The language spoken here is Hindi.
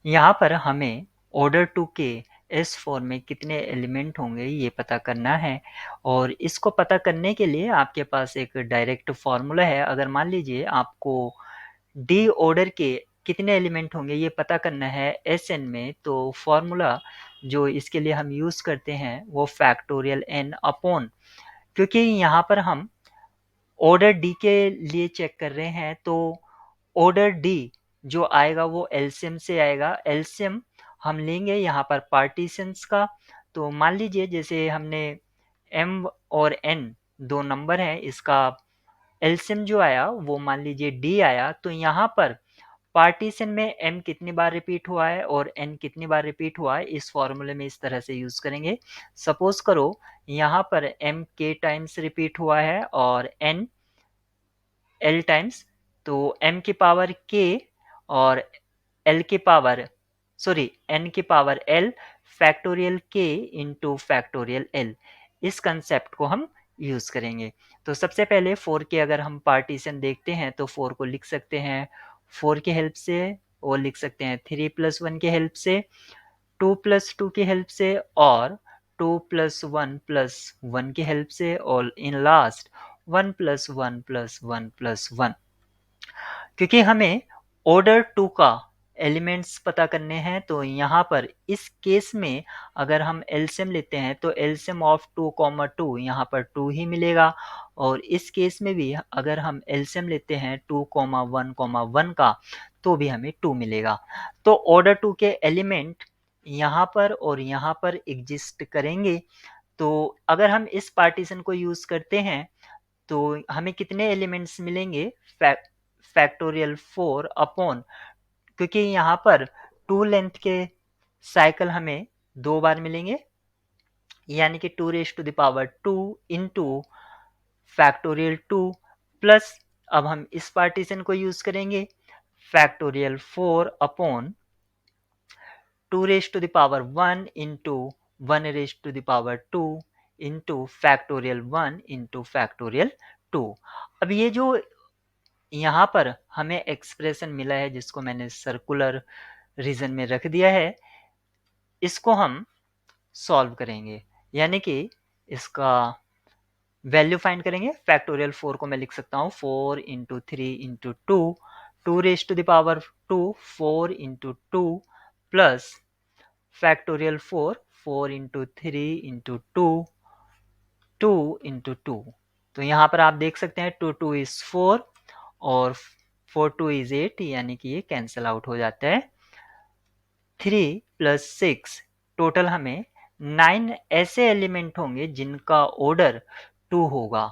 यहाँ पर हमें ऑर्डर टू के इस फॉर्म में कितने एलिमेंट होंगे ये पता करना है और इसको पता करने के लिए आपके पास एक डायरेक्ट फॉर्मूला है। अगर मान लीजिए आपको डी ऑर्डर के कितने एलिमेंट होंगे ये पता करना है एस एन में, तो फॉर्मूला जो इसके लिए हम यूज़ करते हैं वो फैक्टोरियल एन अपॉन, क्योंकि यहाँ पर हम ऑर्डर डी के लिए चेक कर रहे हैं तो ऑर्डर डी जो आएगा वो एलसीएम से आएगा। एलसीएम हम लेंगे यहाँ पर पार्टीशंस का। तो मान लीजिए जैसे हमने एम और एन दो नंबर हैं, इसका एलसीएम जो आया वो मान लीजिए डी आया। तो यहाँ पर पार्टीशन में एम कितनी बार रिपीट हुआ है और एन कितनी बार रिपीट हुआ है इस फॉर्मूले में इस तरह से यूज करेंगे। सपोज करो यहाँ पर एम के टाइम्स रिपीट हुआ है और एन एल टाइम्स, तो m की पावर k और l की पावर n की power l factorial k into factorial l, इस कंसेप्ट को हम यूज करेंगे। तो सबसे पहले 4 के अगर हम पार्टीशन देखते हैं तो 4 को लिख सकते हैं 4 की हेल्प से, और लिख सकते हैं 3 प्लस 1 की हेल्प से, 2 प्लस 2 की हेल्प से, और 2 प्लस 1 प्लस 1 की हेल्प से, और in last 1 plus 1 plus 1 plus 1। क्योंकि हमें ऑर्डर टू का एलिमेंट्स पता करने हैं तो यहाँ पर इस केस में अगर हम एलसीएम लेते हैं तो एलसीएम ऑफ 2 कॉमा 2 यहाँ पर 2 ही मिलेगा, और इस केस में भी अगर हम एलसीएम लेते हैं 2 कॉमा 1 का तो भी हमें 2 मिलेगा। तो ऑर्डर टू के एलिमेंट यहाँ पर और यहाँ पर एग्जिस्ट करेंगे। तो अगर हम इस पार्टीशन को यूज करते हैं तो हमें कितने एलिमेंट्स मिलेंगे, फैक्टोरियल 4 अपॉन, क्योंकि यहाँ पर 2 लेंथ के साइकिल हमें दो बार मिलेंगे, यानी कि 2 raise to the power 2 into factorial 2 plus, अब हम इस पार्टीशन को यूज करेंगे factorial 4 upon 2 raise to the power 1 into 1 raise to the power 2 into factorial 1 into factorial 2। अब ये जो यहाँ पर हमें एक्सप्रेशन मिला है जिसको मैंने सर्कुलर रीजन में रख दिया है, इसको हम सॉल्व करेंगे, यानी कि इसका वैल्यू फाइंड करेंगे। फैक्टोरियल 4 को मैं लिख सकता हूँ 4 into 3 into 2, 2 raise to the power 2 4 into 2 plus factorial 4 4 into 3 into 2 2 into 2। तो यहाँ पर आप देख सकते हैं 2 2 इज 4 और 4 2 इज 8, यानी कि ये कैंसिल आउट हो जाता है। 3 प्लस 6 टोटल हमें 9 ऐसे एलिमेंट होंगे जिनका ऑर्डर 2 होगा।